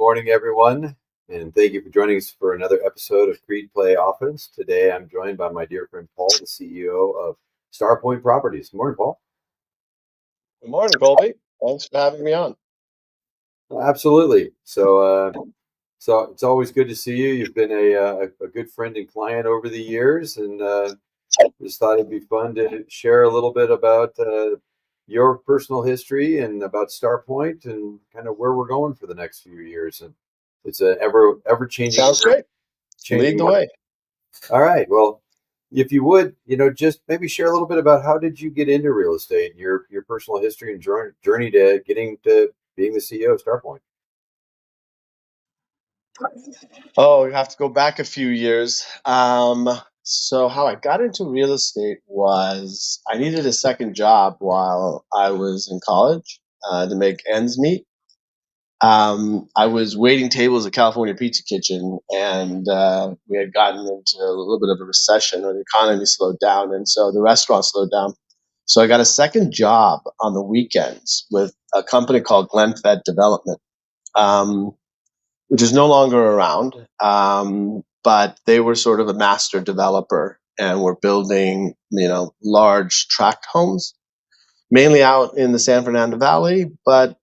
morning, everyone, and thank you for joining us for another episode of Crede Play Offense. Today, I'm joined by my dear friend Paul, the CEO of StarPoint Properties. Good morning, Paul. Good morning, Colby. Thanks for having me on. Absolutely. So it's always good to see you. You've been a good friend and client over the years, and just thought it'd be fun to share a little bit about your personal history and about StarPoint and kind of where we're going for the next few years. And it's a ever changing. Sounds great. Lead the way. All right. Well, if you would, just maybe share a little bit about how did you get into real estate, and your personal history and journey to getting to being the CEO of StarPoint. Oh, you have to go back a few years. So how I got into real estate was I needed a second job while I was in college to make ends meet. I was waiting tables at California Pizza Kitchen, and we had gotten into a little bit of a recession, or the economy slowed down, and so the restaurant slowed down. So I got a second job on the weekends with a company called Glenfed Development, which is no longer around, but they were sort of a master developer and were building, large tract homes, mainly out in the San Fernando Valley, but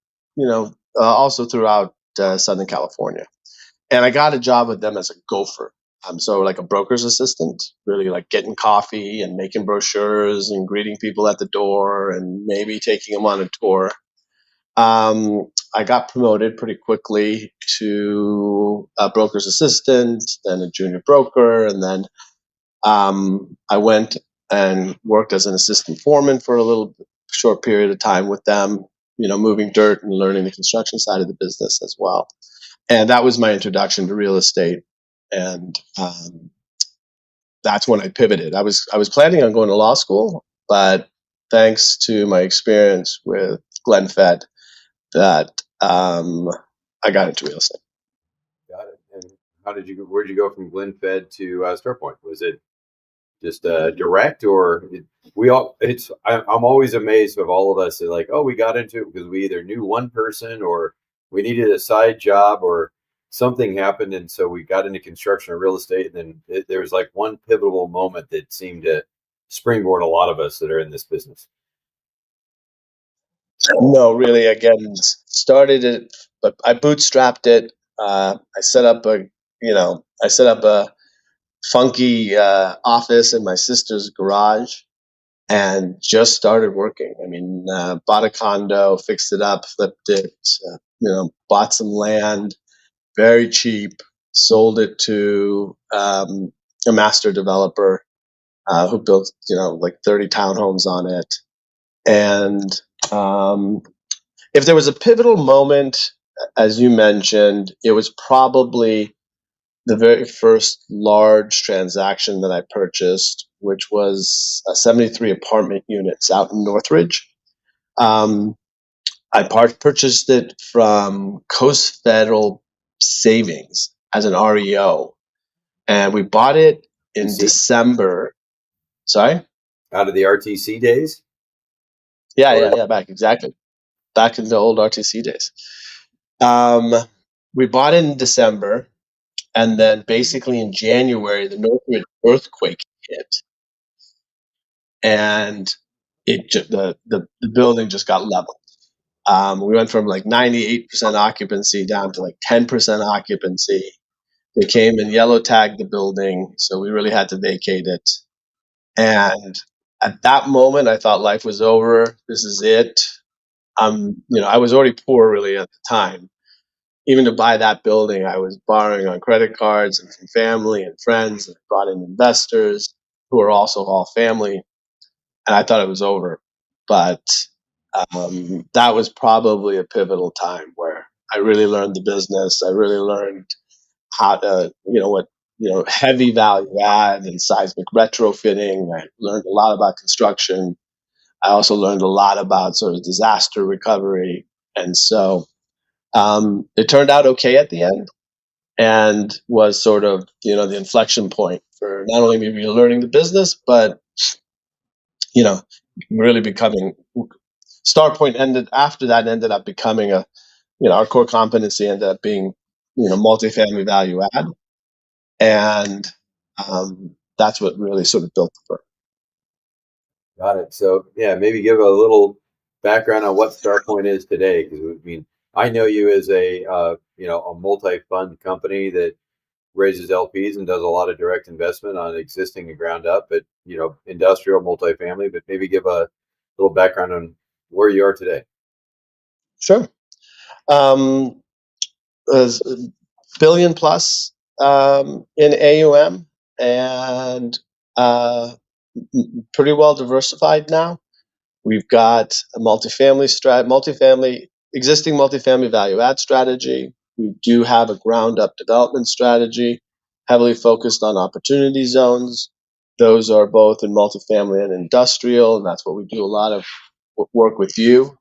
also throughout Southern California. And I got a job with them as a gopher. So like a broker's assistant, really like getting coffee and making brochures and greeting people at the door and maybe taking them on a tour. I got promoted pretty quickly to a broker's assistant, then a junior broker, and then I went and worked as an assistant foreman for a little short period of time with them, moving dirt and learning the construction side of the business as well. And that was my introduction to real estate. And that's when I pivoted. I was planning on going to law school, but thanks to my experience with Glenfed, that I got into real estate. Got it. And where'd you go from Glenfed to StarPoint? Was it just direct, or I'm always amazed of all of us that like, oh, we got into it because we either knew one person or we needed a side job or something happened, and so we got into construction or real estate, and then there was like one pivotal moment that seemed to springboard a lot of us that are in this business. No, really, again, started it, but I bootstrapped it. I set up a funky office in my sister's garage and just started working. I mean, bought a condo, fixed it up, flipped it, bought some land, very cheap, sold it to a master developer who built, like 30 townhomes on it. And if there was a pivotal moment, as you mentioned, it was probably the very first large transaction that I purchased, which was 73 apartment units out in Northridge. I purchased it from Coast Federal Savings as an REO, and we bought it in December. Sorry? Out of the RTC days? Yeah, back in the old RTC days. We bought it in December, and then basically in January, the Northridge earthquake hit, and the building just got leveled. We went from like 98% occupancy down to like 10% occupancy. They came and yellow tagged the building, so we really had to vacate it. And at that moment, I thought life was over. This is it. I was already poor really at the time. Even to buy that building, I was borrowing on credit cards and from family and friends, and brought in investors who are also all family. And I thought it was over. But that was probably a pivotal time where I really learned the business. I really learned how to, heavy value add and seismic retrofitting. I learned a lot about construction. I also learned a lot about sort of disaster recovery. And so it turned out okay at the end, and was sort of, the inflection point for not only me learning the business, but, really becoming StarPoint ended up becoming our core competency ended up being multifamily value add, and that's what really sort of built the firm. Got it. So yeah, maybe give a little background on what StarPoint is today, because I mean, I know you as a a multi-fund company that raises LPs and does a lot of direct investment on existing and ground up, but industrial multifamily. But maybe give a little background on where you are today. Sure. As billion plus in AUM, and pretty well diversified now. We've got a existing multifamily value add strategy. We do have a ground up development strategy, heavily focused on opportunity zones. Those are both in multifamily and industrial, and that's what we do a lot of work with you.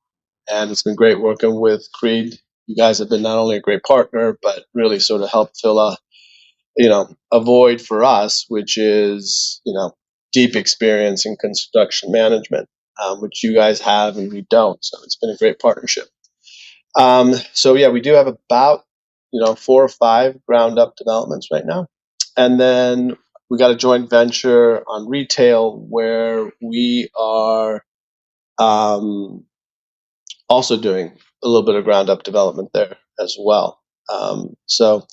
And it's been great working with Crede. You guys have been not only a great partner, but really sort of helped fill a void for us, which is deep experience in construction management, which you guys have and we don't. So it's been a great partnership. So yeah, we do have about 4 or 5 ground up developments right now, and then we got a joint venture on retail where we are also doing a little bit of ground up development there as well. So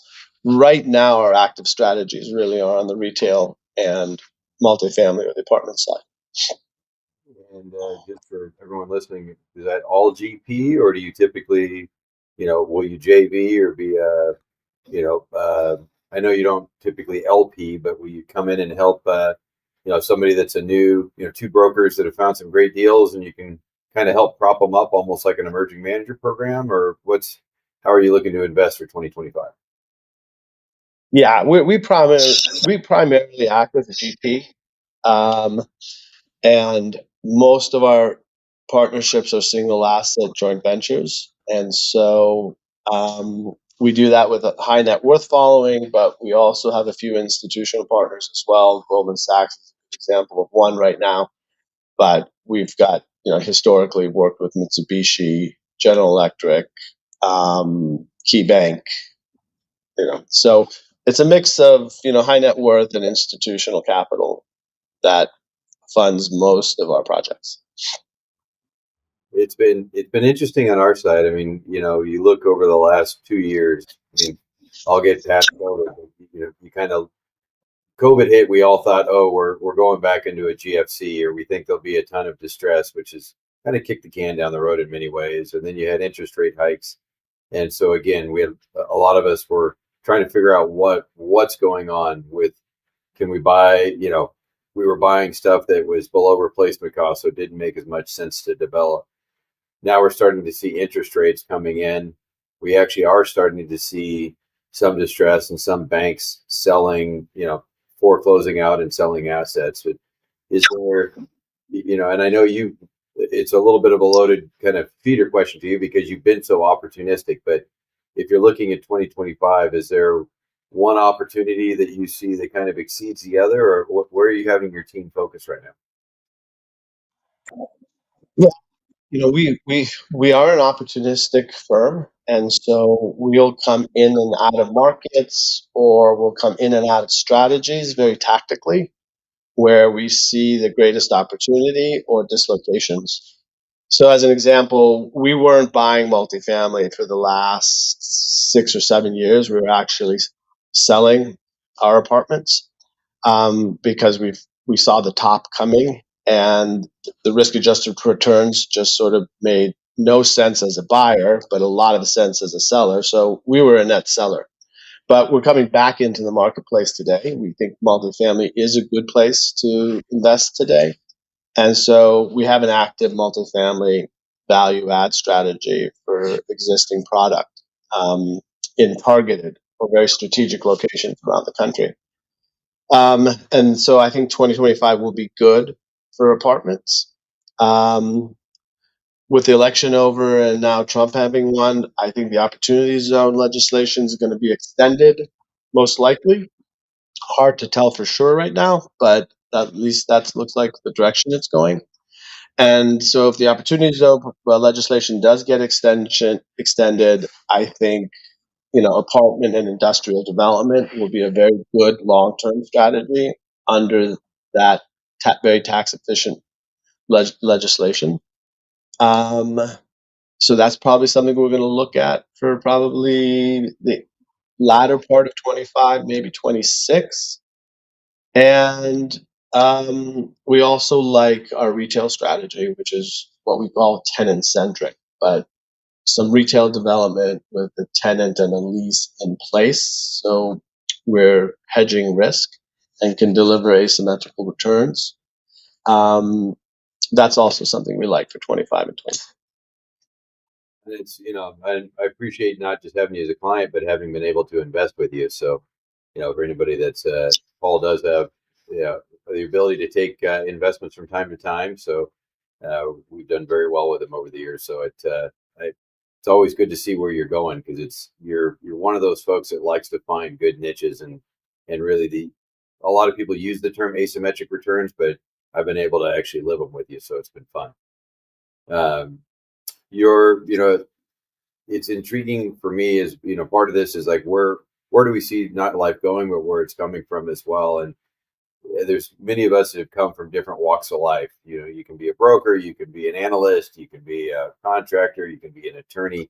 right now, our active strategies really are on the retail and multifamily or the apartment side. And just for everyone listening, is that all GP, or do you typically, will you JV or be I know you don't typically LP, but will you come in and help, somebody that's a new, two brokers that have found some great deals, and you can kind of help prop them up, almost like an emerging manager program, or how are you looking to invest for 2025? Yeah, we primarily act as a GP, and most of our partnerships are single asset joint ventures, and so we do that with a high net worth following, but we also have a few institutional partners as well. Goldman Sachs is an example of one right now, but we've got historically worked with Mitsubishi, General Electric, Key Bank, so it's a mix of high net worth and institutional capital that funds most of our projects. It's been interesting on our side. I mean, you look over the last 2 years. I mean, I'll get past COVID. You kind of COVID hit. We all thought, oh, we're going back into a GFC, or we think there'll be a ton of distress, which is kind of kicked the can down the road in many ways. And then you had interest rate hikes, and so again, we had a lot of us were trying to figure out what's going on with, can we buy, we were buying stuff that was below replacement cost, so it didn't make as much sense to develop. Now we're starting to see interest rates coming in. We actually are starting to see some distress and some banks selling, foreclosing out and selling assets. But is there, and I know it's a little bit of a loaded kind of feeder question to you because you've been so opportunistic, but if you're looking at 2025, is there one opportunity that you see that kind of exceeds the other, or where are you having your team focus right now? Yeah, we are an opportunistic firm, and so we'll come in and out of markets, or we'll come in and out of strategies very tactically, where we see the greatest opportunity or dislocations. So, as an example, we weren't buying multifamily for the last 6 or 7 years. We were actually selling our apartments because we saw the top coming, and the risk-adjusted returns just sort of made no sense as a buyer, but a lot of sense as a seller. So we were a net seller. But we're coming back into the marketplace today. We think multifamily is a good place to invest today. And so we have an active multifamily value add strategy for existing product in targeted or very strategic locations around the country. And so I think 2025 will be good for apartments. With the election over and now Trump having won, I think the opportunity zone legislation is going to be extended, most likely. Hard to tell for sure right now, but at least that looks like the direction it's going. And so if the opportunity zone legislation does get extended, I think apartment and industrial development will be a very good long-term strategy under that very tax-efficient legislation. So that's probably something we're going to look at for probably the latter part of 25, maybe 26. And we also like our retail strategy, which is what we call tenant centric, but some retail development with the tenant and a lease in place. So we're hedging risk and can deliver asymmetrical returns. That's also something we like for 25 and 20. And it's, I appreciate not just having you as a client, but having been able to invest with you. So, for anybody that's, Paul does have, the ability to take investments from time to time. So we've done very well with him over the years. So it's always good to see where you're going, because you're one of those folks that likes to find good niches, and really a lot of people use the term asymmetric returns, but I've been able to actually live them with you. So it's been fun. You're, it's intriguing for me, is, part of this is like, where do we see not life going, but where it's coming from as well. And there's many of us that have come from different walks of life. You can be a broker, you can be an analyst, you can be a contractor, you can be an attorney.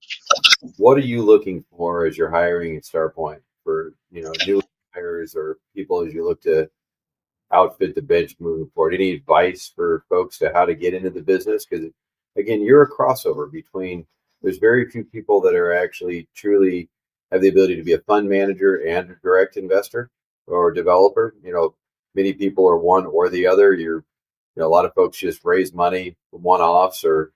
What are you looking for as you're hiring at StarPoint for, new hires or people as you look to outfit the bench moving forward? Any advice for folks to how to get into the business? Because again, you're a crossover between, there's very few people that are actually truly have the ability to be a fund manager and a direct investor or developer. Many people are one or the other. A lot of folks just raise money one-offs, or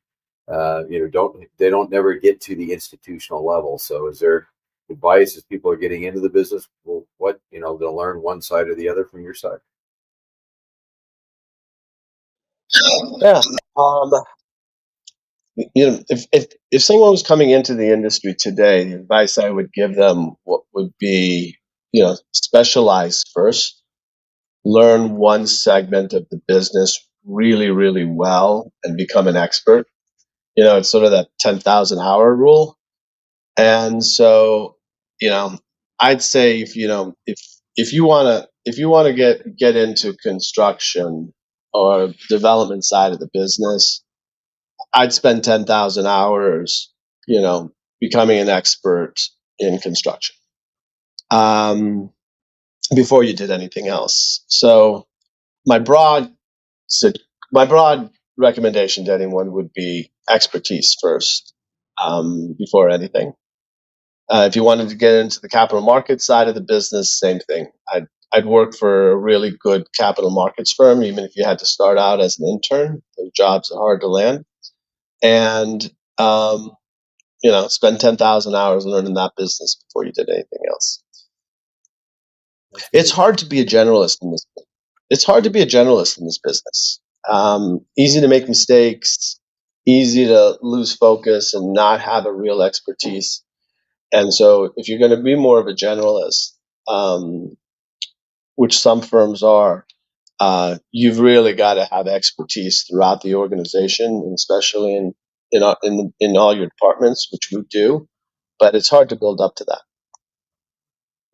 they don't never get to the institutional level. So is there advice as people are getting into the business, well, what, to learn one side or the other from your side? Yeah. If someone was coming into the industry today, the advice I would give them would be, specialize first, learn one segment of the business really, really well, and become an expert. It's sort of that 10,000 hour rule. And so, I'd say if you want to get into construction or development side of the business, I'd spend 10,000 hours, becoming an expert in construction, um, before you did anything else. So my broad, my broad recommendation to anyone would be expertise first, before anything. If you wanted to get into the capital markets side of the business, same thing. I'd work for a really good capital markets firm, even if you had to start out as an intern. Those jobs are hard to land. And spend 10,000 hours learning that business before you did anything else. It's hard to be a generalist in this. It's hard to be a generalist in this business. Easy to make mistakes, easy to lose focus and not have a real expertise. And so, if you're going to be more of a generalist, which some firms are, you've really got to have expertise throughout the organization, and especially in all your departments, which we do. But it's hard to build up to that.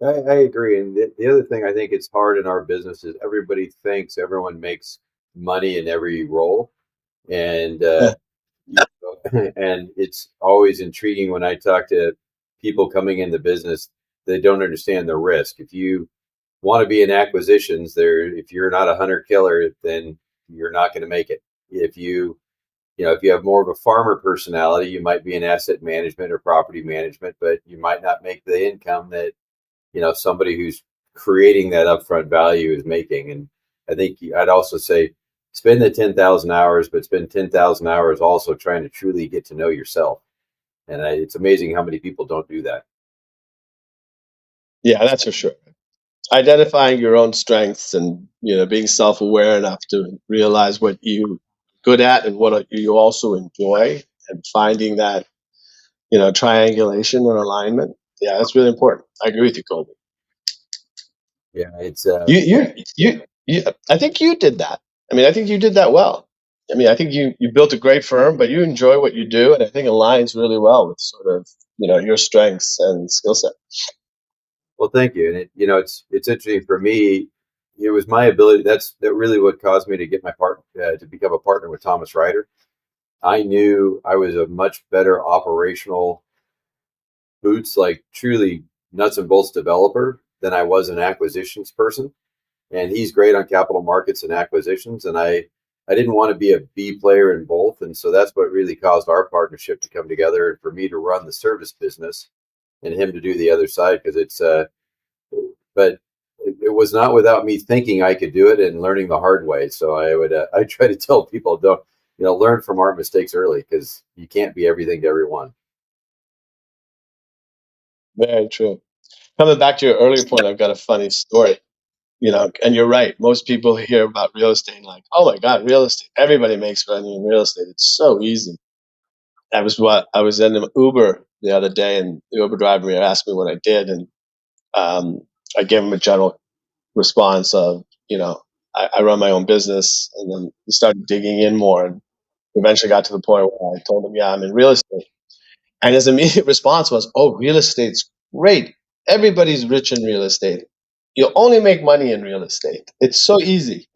I agree. And the other thing I think it's hard in our business is everybody thinks everyone makes money in every role. And, and it's always intriguing when I talk to people coming in the business, they don't understand the risk. If you want to be in acquisitions if you're not a hunter killer, then you're not going to make it. If you have more of a farmer personality, you might be in asset management or property management, but you might not make the income that, somebody who's creating that upfront value is making. And I think I'd also say spend the 10,000 hours, but spend 10,000 hours also trying to truly get to know yourself. And it's amazing how many people don't do that. Yeah, that's for sure. Identifying your own strengths and being self-aware enough to realize what you're good at and what you also enjoy, and finding that triangulation or alignment. Yeah, that's really important. I agree with you, Colby. Yeah, it's You I think you did that. I mean, I think you did that well. I mean, I think you built a great firm, but you enjoy what you do, and I think it aligns really well with sort of your strengths and skill set. Well, thank you. And it's interesting for me. It was my ability. That really what caused me to get my part to become a partner with Thomas Ryder. I knew I was a much better operational boots, like truly nuts and bolts developer than I was an acquisitions person. And he's great on capital markets and acquisitions. And I didn't want to be a B player in both. And so that's what really caused our partnership to come together and for me to run the service business and him to do the other side. Because but it was not without me thinking I could do it and learning the hard way. So I try to tell people, don't, learn from our mistakes early, because you can't be everything to everyone. Very true. Coming back to your earlier point, I've got a funny story. And you're right. Most people hear about real estate like, oh my God, real estate. Everybody makes money in real estate. It's so easy. I was in an Uber the other day, and the Uber driver asked me what I did, and um, I gave him a general response of, I run my own business, and then he started digging in more, and eventually got to the point where I told him, yeah, I'm in real estate, and his immediate response was, oh, real estate's great. Everybody's rich in real estate. You only make money in real estate. It's so easy.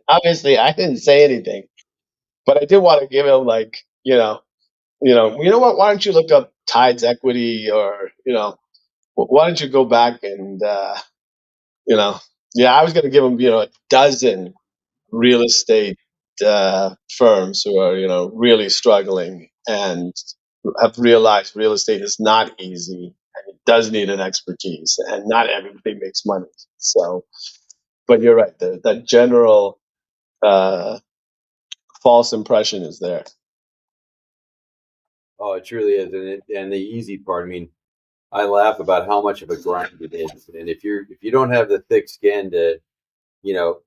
Obviously, I didn't say anything, but I did want to give him like, what? Why don't you look up Tides Equity, or why don't you go back and you know, yeah, I was going to give him a dozen real estate firms who are really struggling and have realized real estate is not easy, and it does need an expertise, and not everybody makes money. So, but you're right, that general uh, false impression is there. Oh, it truly is. And the easy part, I mean, I laugh about how much of a grind it is. And if you don't have the thick skin to, you know,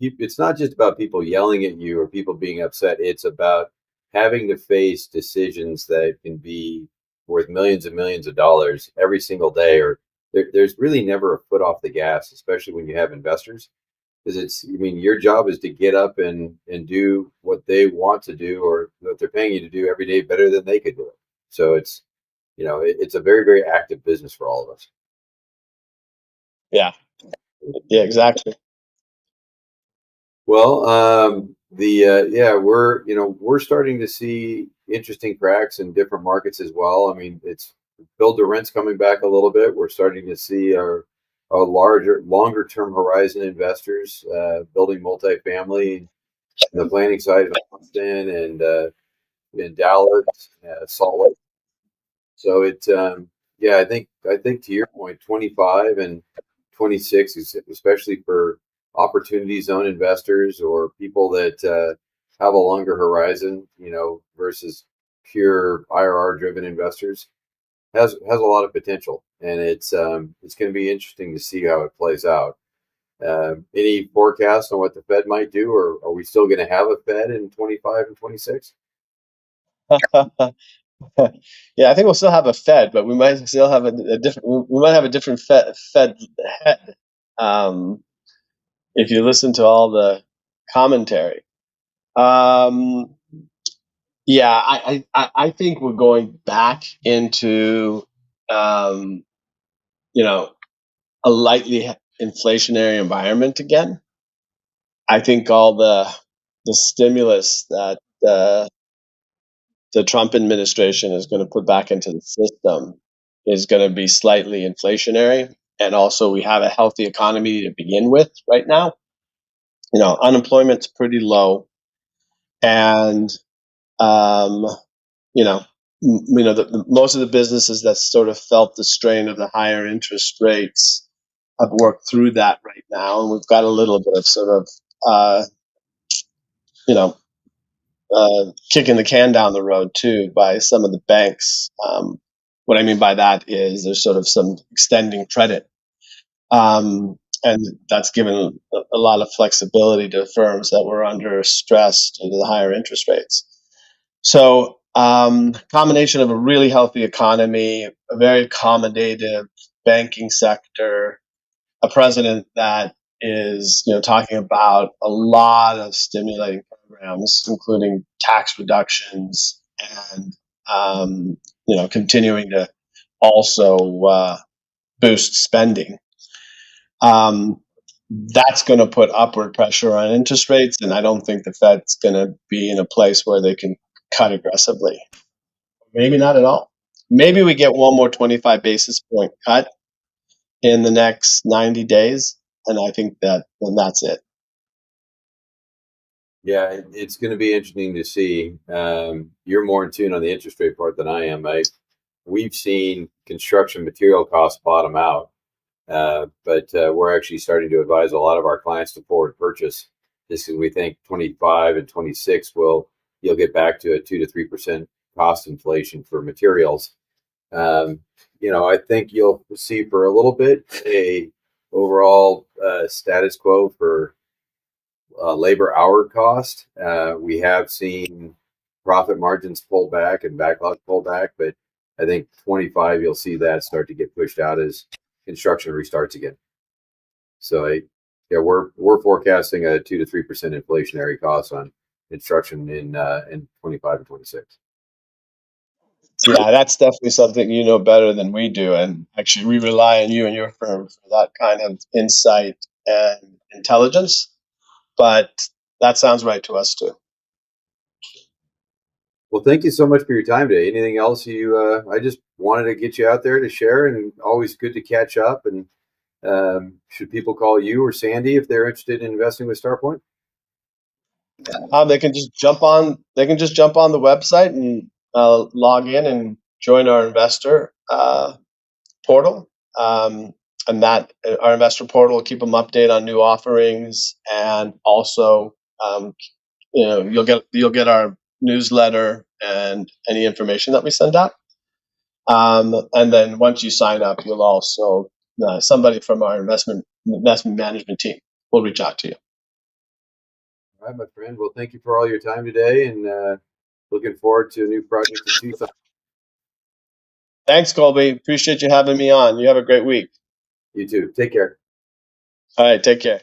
it's not just about people yelling at you or people being upset. It's about having to face decisions that can be worth millions and millions of dollars every single day. Or there's really never a foot off the gas, especially when you have investors. Because I mean, your job is to get up and do what they want to do, or what they're paying you to do every day better than they could do it. So it's a very, very active business for all of us. Yeah, yeah, exactly. Well, the yeah, we're starting to see interesting cracks in different markets as well. I mean, it's build to rent's coming back a little bit. We're starting to see our longer term horizon investors building multifamily in the planning side of Austin and in Dallas, Salt Lake. So yeah, I think to your point, 25 and 26 is especially for opportunity zone investors or people that have a longer horizon, versus pure IRR driven investors, has a lot of potential, and it's going to be interesting to see how it plays out. Any forecast on what the Fed might do, or are we still going to have a Fed in 25 and 26? Yeah, I think we'll still have a Fed, but we might still have a different. We might have a different Fed head. Um, if you listen to all the commentary, um, yeah, I think we're going back into um, you know a lightly inflationary environment again. I think all the stimulus that the Trump administration is going to put back into the system is going to be slightly inflationary. And also, we have a healthy economy to begin with right now. Unemployment's pretty low, and um, most of the businesses that sort of felt the strain of the higher interest rates have worked through that right now, and we've got a little bit of sort of you know kicking the can down the road too by some of the banks. What I mean by that is there's sort of some extending credit, and that's given a lot of flexibility to firms that were under stress due to the higher interest rates. So, combination of a really healthy economy, a very accommodative banking sector, a president that is talking about a lot of stimulating programs, including tax reductions and continuing to also boost spending. That's going to put upward pressure on interest rates, and I don't think the Fed's going to be in a place where they can cut aggressively. Maybe not at all. Maybe we get one more 25 basis point cut in the next 90 days, and I think then that's it. Yeah, it's going to be interesting to see. You're more in tune on the interest rate part than I am. We've seen construction material costs bottom out, but we're actually starting to advise a lot of our clients to forward purchase, just because we think 25 and 26 you'll get back to a 2 to 3% cost inflation for materials. I think you'll see for a little bit a overall status quo for labor hour cost. We have seen profit margins pull back and backlog pull back, but I think 25 you'll see that start to get pushed out as construction restarts again. So we're forecasting a 2 to 3% inflationary cost on construction in 25 and 26. Yeah, that's definitely something you know better than we do, and actually we rely on you and your firm for that kind of insight and intelligence. But that sounds right to us too. Well, thank you so much for your time today. Anything else I just wanted to get you out there to share, and always good to catch up. And should people call you or Sandy if they're interested in investing with StarPoint? They can just jump on. They can just jump on the website and log in and join our investor portal. And that our investor portal will keep them updated on new offerings, and also you'll get our newsletter and any information that we send out. And then once you sign up, you'll also somebody from our investment management team will reach out to you. All right, my friend. Well, thank you for all your time today, and looking forward to a new project in Tucson. Thanks, Colby. Appreciate you having me on. You have a great week. You too. Take care. All right, take care.